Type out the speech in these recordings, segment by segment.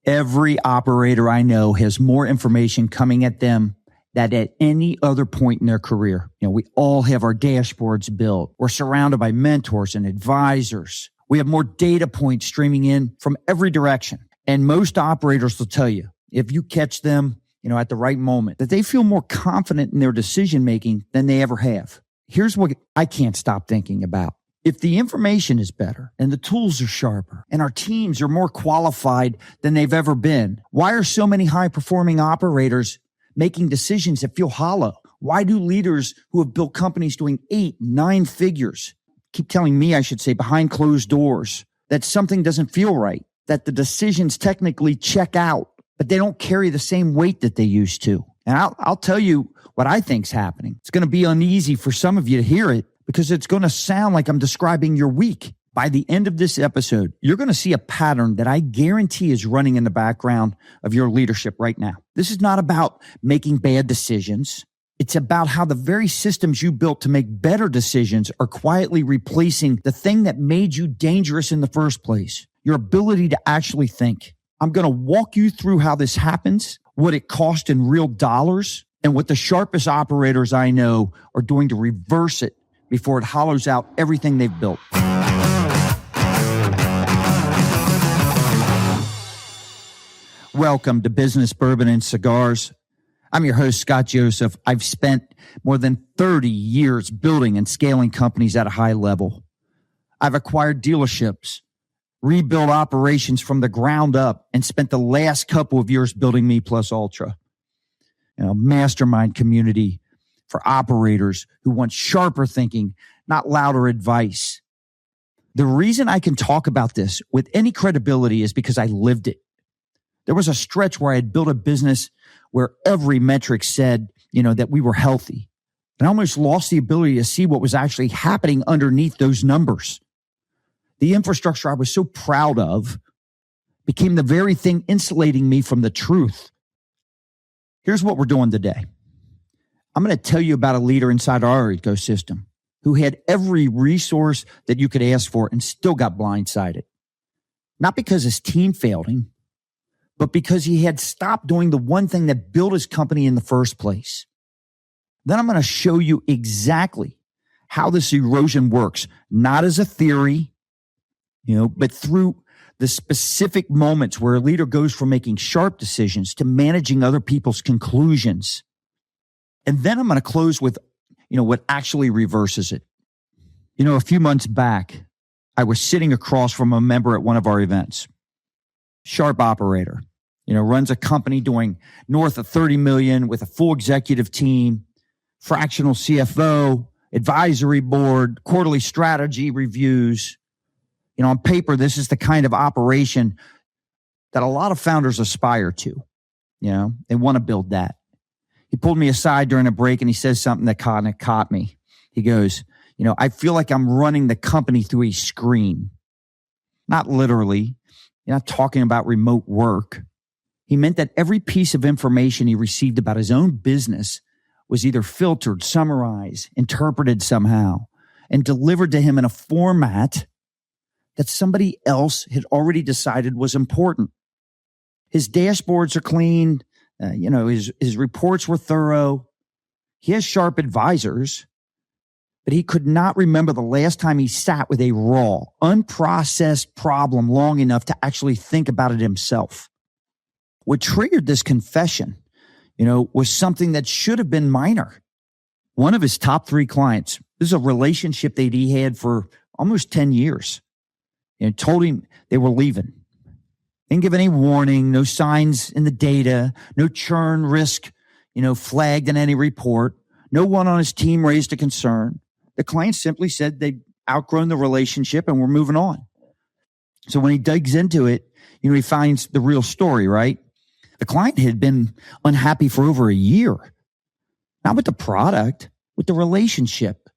Every operator I know has more information coming at them than at any other point in their career. We all have our dashboards built. We're surrounded by mentors and advisors. We have more data points streaming in from every direction. And most operators will tell you, if you catch them, at the right moment, that they feel more confident in their decision making than they ever have. Here's what I can't stop thinking about. If the information is better and the tools are sharper and our teams are more qualified than they've ever been, why are so many high-performing operators making decisions that feel hollow? Why do leaders who have built companies doing 8, 9 figures keep telling me, I should say, behind closed doors, that something doesn't feel right, that the decisions technically check out, but they don't carry the same weight that they used to? And I'll tell you what I think's happening. It's going to be uneasy for some of you to hear it because it's going to sound like I'm describing your week. By the end of this episode, you're going to see a pattern that I guarantee is running in the background of your leadership right now. This is not about making bad decisions. It's about how the very systems you built to make better decisions are quietly replacing the thing that made you dangerous in the first place, your ability to actually think. I'm going to walk you through how this happens, what it cost in real dollars, and what the sharpest operators I know are doing to reverse it before it hollows out everything they've built. Welcome to Business, Bourbon, and Cigars. I'm your host, Scott Joseph. I've spent more than 30 years building and scaling companies at a high level. I've acquired dealerships, rebuilt operations from the ground up, and spent the last couple of years building Me Plus Ultra, mastermind community for operators who want sharper thinking, not louder advice. The reason I can talk about this with any credibility is because I lived it. There was a stretch where I had built a business where every metric said, that we were healthy. And I almost lost the ability to see what was actually happening underneath those numbers. The infrastructure I was so proud of became the very thing insulating me from the truth. Here's what we're doing today. I'm going to tell you about a leader inside our ecosystem who had every resource that you could ask for and still got blindsided. Not because his team failed him, but because he had stopped doing the one thing that built his company in the first place. Then I'm going to show you exactly how this erosion works, not as a theory, but through the specific moments where a leader goes from making sharp decisions to managing other people's conclusions. And then I'm going to close with, what actually reverses it. A few months back, I was sitting across from a member at one of our events. Sharp operator, runs a company doing north of 30 million with a full executive team, fractional CFO, advisory board, quarterly strategy reviews. On paper, this is the kind of operation that a lot of founders aspire to. They want to build that. He pulled me aside during a break and he says something that caught me. He goes, I feel like I'm running the company through a screen. Not literally. You're not talking about remote work. He meant that every piece of information he received about his own business was either filtered, summarized, interpreted somehow, and delivered to him in a format that somebody else had already decided was important. His dashboards are clean. His reports were thorough. He has sharp advisors, but he could not remember the last time he sat with a raw, unprocessed problem long enough to actually think about it himself. What triggered this confession, was something that should have been minor. One of his top 3 clients, this is a relationship that he had for almost 10 years, told him they were leaving. Didn't give any warning, no signs in the data, no churn risk, flagged in any report. No one on his team raised a concern. The client simply said they'd outgrown the relationship and were moving on. So when he digs into it, he finds the real story, right? The client had been unhappy for over a year. Not with the product, with the relationship.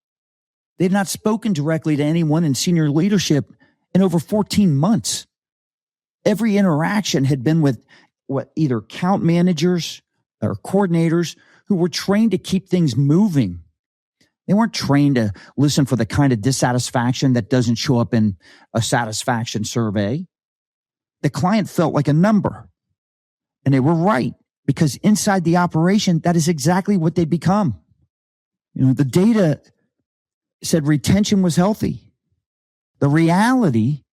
They had not spoken directly to anyone in senior leadership in over 14 months. Every interaction had been with either account managers or coordinators who were trained to keep things moving. They weren't trained to listen for the kind of dissatisfaction that doesn't show up in a satisfaction survey. The client felt like a number, And they were right, because inside the operation, that is exactly what they become. The data said retention was healthy. The reality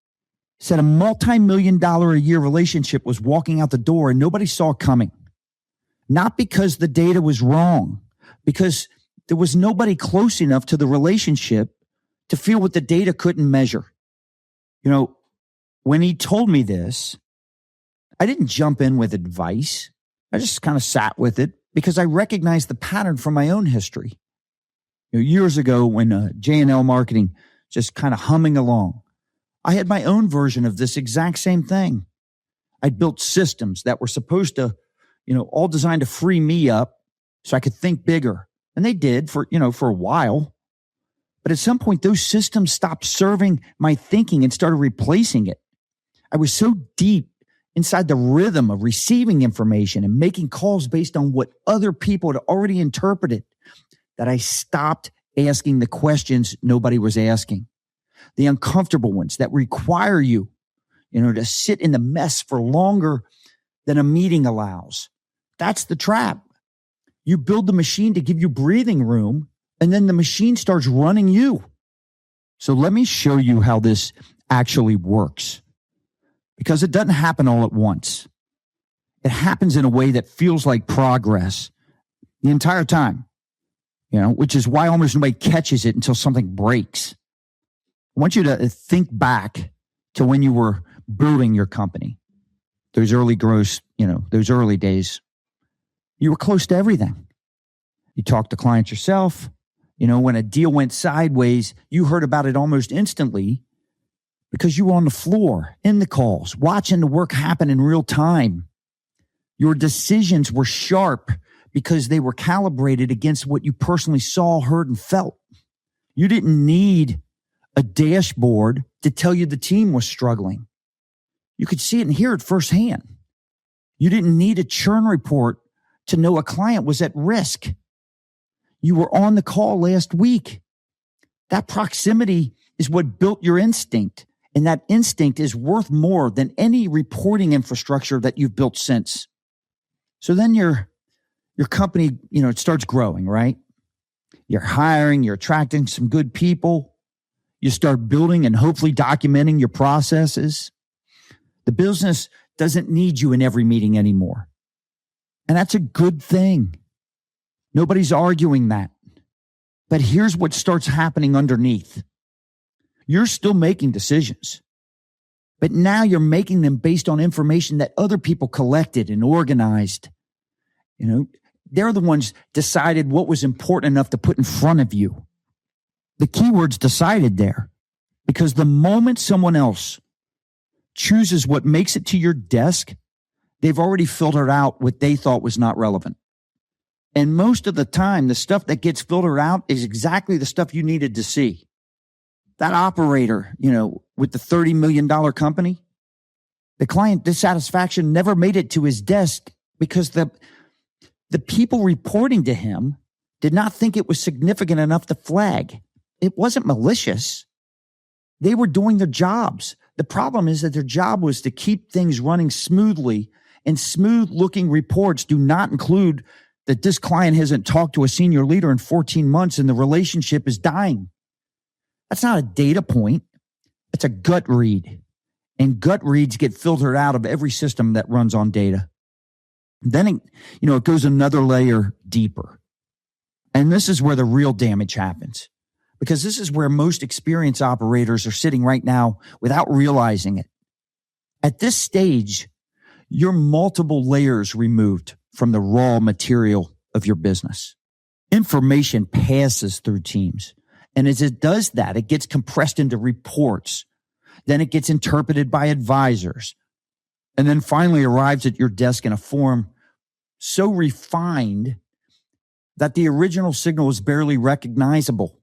said a multi-million-dollar a year relationship was walking out the door and nobody saw it coming. Not because the data was wrong, because there was nobody close enough to the relationship to feel what the data couldn't measure. When he told me this, I didn't jump in with advice. I just kind of sat with it because I recognized the pattern from my own history. Years ago, when J&L Marketing just kind of humming along, I had my own version of this exact same thing. I built systems that were supposed to, all designed to free me up so I could think bigger. And they did for a while. But at some point, those systems stopped serving my thinking and started replacing it. I was so deep inside the rhythm of receiving information and making calls based on what other people had already interpreted that I stopped asking the questions nobody was asking. The uncomfortable ones that require you, to sit in the mess for longer than a meeting allows. That's the trap. You build the machine to give you breathing room, and then the machine starts running you. So let me show you how this actually works. Because it doesn't happen all at once. It happens in a way that feels like progress the entire time, which is why almost nobody catches it until something breaks. I want you to think back to when you were building your company. Those early growth, those early days, you were close to everything. You talked to clients yourself. When a deal went sideways, you heard about it almost instantly because you were on the floor, in the calls, watching the work happen in real time. Your decisions were sharp because they were calibrated against what you personally saw, heard, and felt. You didn't need a dashboard to tell you the team was struggling. You could see it and hear it firsthand. You didn't need a churn report to know a client was at risk. You were on the call last week. That proximity is what built your instinct, and that instinct is worth more than any reporting infrastructure that you've built since. So then your company, it starts growing, right? You're hiring, you're attracting some good people. You start building and hopefully documenting your processes. The business doesn't need you in every meeting anymore. And that's a good thing. Nobody's arguing that. But here's what starts happening underneath. You're still making decisions, but now you're making them based on information that other people collected and organized. They're the ones decided what was important enough to put in front of you. The keyword's decided there, because the moment someone else chooses what makes it to your desk, they've already filtered out what they thought was not relevant. And most of the time, the stuff that gets filtered out is exactly the stuff you needed to see. That operator, with the $30 million company, the client dissatisfaction never made it to his desk because the people reporting to him did not think it was significant enough to flag. It wasn't malicious. They were doing their jobs. The problem is that their job was to keep things running smoothly, and smooth-looking reports do not include that this client hasn't talked to a senior leader in 14 months and the relationship is dying. That's not a data point. It's a gut read. And gut reads get filtered out of every system that runs on data. Then, it goes another layer deeper. And this is where the real damage happens, because this is where most experienced operators are sitting right now without realizing it. At this stage, you're multiple layers removed from the raw material of your business. Information passes through teams. And as it does that, it gets compressed into reports. Then it gets interpreted by advisors. And then finally arrives at your desk in a form so refined that the original signal is barely recognizable.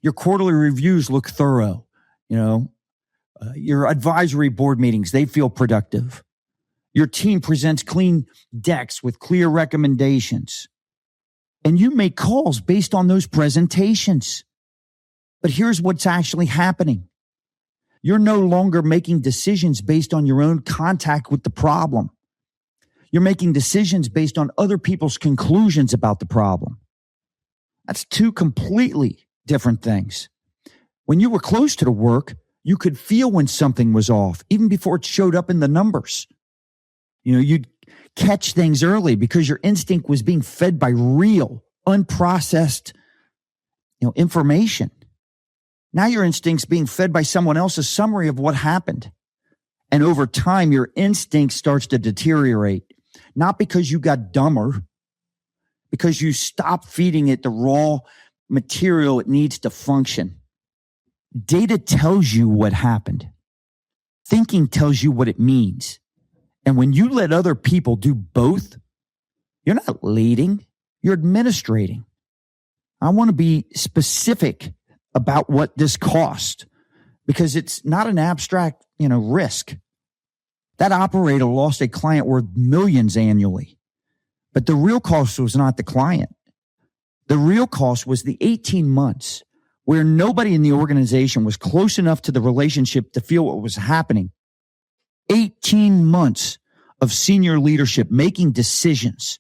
Your quarterly reviews look thorough. Your advisory board meetings, they feel productive. Your team presents clean decks with clear recommendations. And you make calls based on those presentations. But here's what's actually happening. You're no longer making decisions based on your own contact with the problem. You're making decisions based on other people's conclusions about the problem. That's two completely different things. When you were close to the work, you could feel when something was off, even before it showed up in the numbers. You'd catch things early because your instinct was being fed by real, unprocessed, information. Now your instinct's being fed by someone else's summary of what happened. And over time, your instinct starts to deteriorate, not because you got dumber, because you stop feeding it the raw material it needs to function. Data tells you what happened. Thinking tells you what it means. And when you let other people do both, you're not leading, you're administrating. I want to be specific about what this cost, because it's not an abstract, risk. That operator lost a client worth millions annually. But the real cost was not the client. The real cost was the 18 months where nobody in the organization was close enough to the relationship to feel what was happening. 18 months of senior leadership making decisions,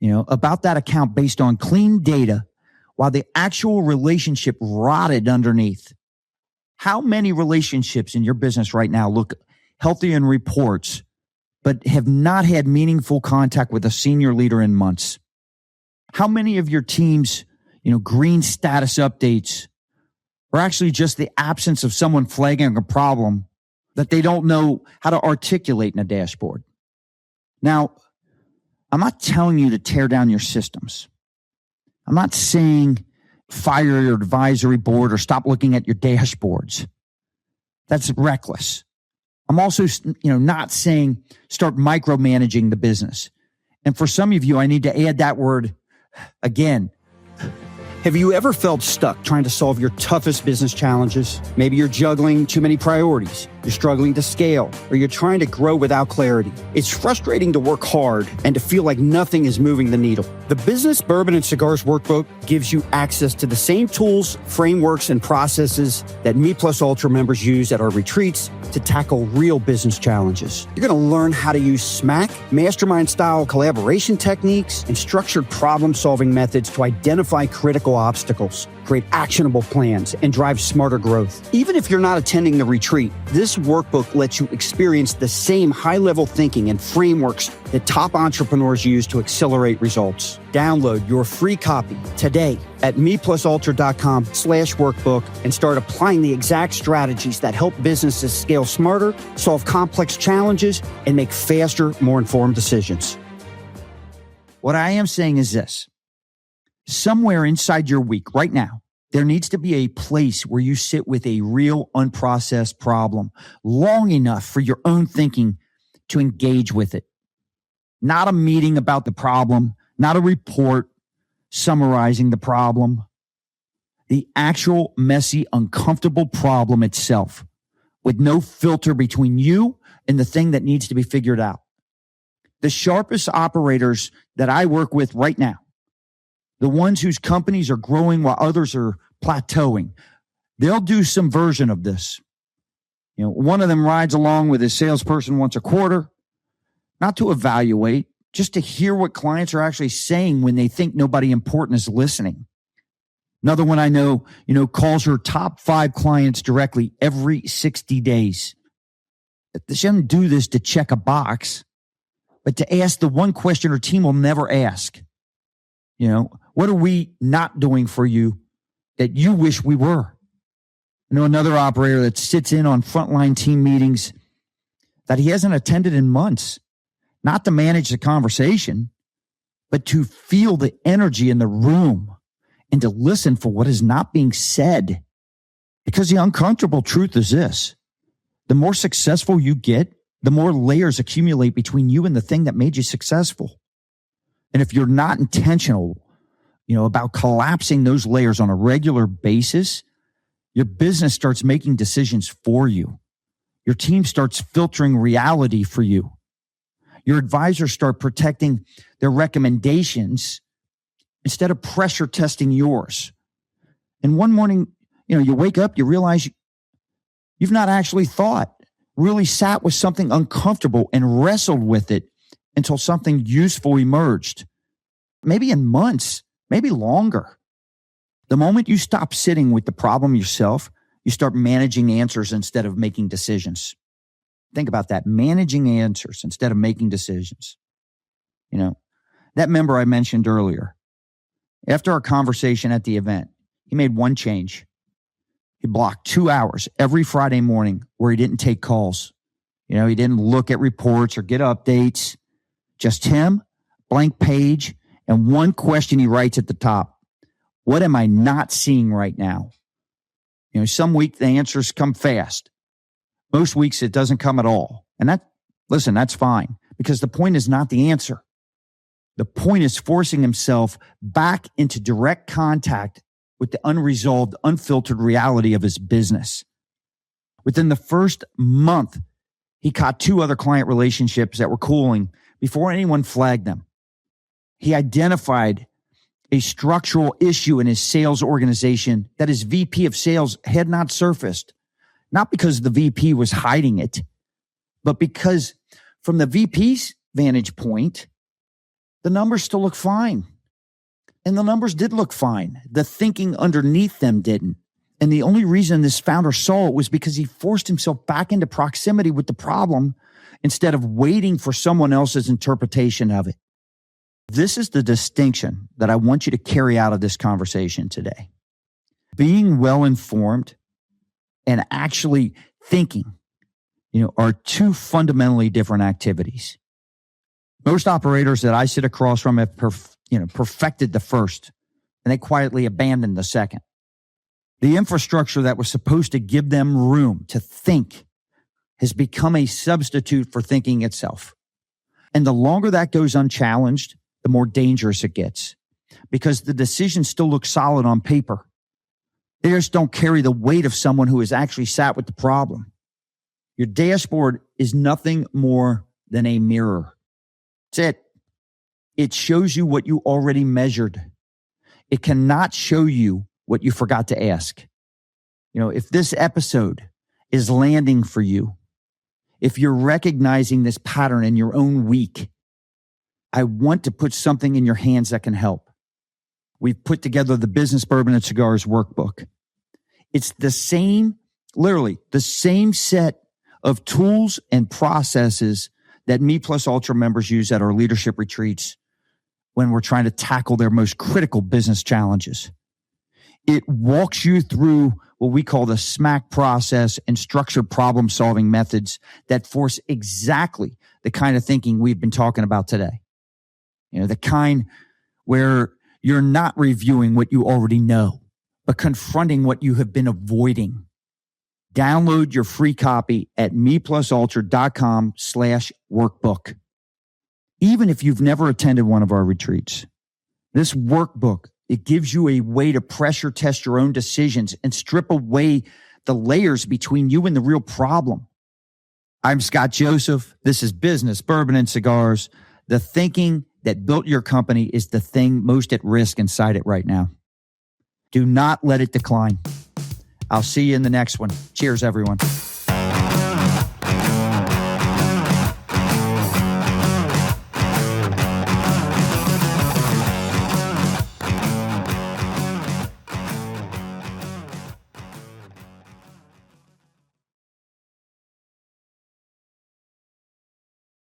about that account based on clean data while the actual relationship rotted underneath. How many relationships in your business right now look healthy in reports, but have not had meaningful contact with a senior leader in months? How many of your teams, green status updates are actually just the absence of someone flagging a problem that they don't know how to articulate in a dashboard? Now, I'm not telling you to tear down your systems. I'm not saying fire your advisory board or stop looking at your dashboards. That's reckless. I'm also, not saying start micromanaging the business. And for some of you, I need to add that word again. Have you ever felt stuck trying to solve your toughest business challenges? Maybe you're juggling too many priorities, you're struggling to scale, or you're trying to grow without clarity. It's frustrating to work hard and to feel like nothing is moving the needle. The Business Bourbon and Cigars Workbook gives you access to the same tools, frameworks, and processes that Me Plus Ultra members use at our retreats to tackle real business challenges. You're going to learn how to use SMAC, mastermind-style collaboration techniques, and structured problem-solving methods to identify critical obstacles, create actionable plans, and drive smarter growth. Even if you're not attending the retreat, this workbook lets you experience the same high-level thinking and frameworks that top entrepreneurs use to accelerate results. Download your free copy today at meplusultra.com/workbook and start applying the exact strategies that help businesses scale smarter, solve complex challenges, and make faster, more informed decisions. What I am saying is this. Somewhere inside your week right now, there needs to be a place where you sit with a real unprocessed problem long enough for your own thinking to engage with it. Not a meeting about the problem, not a report summarizing the problem. The actual messy, uncomfortable problem itself with no filter between you and the thing that needs to be figured out. The sharpest operators that I work with right now, the ones whose companies are growing while others are plateauing, they'll do some version of this. One of them rides along with his salesperson once a quarter, not to evaluate, just to hear what clients are actually saying when they think nobody important is listening. Another one I know, calls her top 5 clients directly every 60 days. She doesn't do this to check a box, but to ask the one question her team will never ask. What are we not doing for you that you wish we were? Another operator that sits in on frontline team meetings that he hasn't attended in months, not to manage the conversation, but to feel the energy in the room and to listen for what is not being said. Because the uncomfortable truth is this: the more successful you get, the more layers accumulate between you and the thing that made you successful. And if you're not intentional, about collapsing those layers on a regular basis, your business starts making decisions for you. Your team starts filtering reality for you. Your advisors start protecting their recommendations instead of pressure testing yours. And one morning, you wake up, you realize you've not actually really sat with something uncomfortable and wrestled with it until something useful emerged. Maybe in months, maybe longer. The moment you stop sitting with the problem yourself, you start managing answers instead of making decisions. Think about that, managing answers instead of making decisions. You know, that member I mentioned earlier, after our conversation at the event, he made one change. He blocked 2 hours every Friday morning where he didn't take calls. You know, he didn't look at reports or get updates. Just him, blank page, and one question he writes at the top. What am I not seeing right now? You know, some weeks the answers come fast. Most weeks it doesn't come at all. And that's fine, because the point is not the answer. The point is forcing himself back into direct contact with the unresolved, unfiltered reality of his business. Within the first month, he caught 2 other client relationships that were cooling before anyone flagged them. He identified a structural issue in his sales organization that his VP of sales had not surfaced, not because the VP was hiding it, but because from the VP's vantage point, the numbers still look fine. And the numbers did look fine. The thinking underneath them didn't. And the only reason this founder saw it was because he forced himself back into proximity with the problem instead of waiting for someone else's interpretation of it. This is the distinction that I want you to carry out of this conversation today. Being well-informed and actually thinking, are 2 fundamentally different activities. Most operators that I sit across from have perfected the first, and they quietly abandoned the second. The infrastructure that was supposed to give them room to think has become a substitute for thinking itself. And the longer that goes unchallenged, the more dangerous it gets, because the decisions still look solid on paper. They just don't carry the weight of someone who has actually sat with the problem. Your dashboard is nothing more than a mirror. That's it. It shows you what you already measured. It cannot show you what you forgot to ask. If this episode is landing for you, if you're recognizing this pattern in your own week, I want to put something in your hands that can help. We've put together the Business Bourbon and Cigars workbook. It's literally the same set of tools and processes that Me Plus Ultra members use at our leadership retreats when we're trying to tackle their most critical business challenges. It walks you through what we call the SMAC process and structured problem-solving methods that force exactly the kind of thinking we've been talking about today. The kind where you're not reviewing what you already know, but confronting what you have been avoiding. Download your free copy at meplusultra.com/workbook. Even if you've never attended one of our retreats, this workbook, it gives you a way to pressure test your own decisions and strip away the layers between you and the real problem. I'm Scott Joseph. This is Business Bourbon and Cigars. The thinking that built your company is the thing most at risk inside it right now. Do not let it decline. I'll see you in the next one. Cheers, everyone.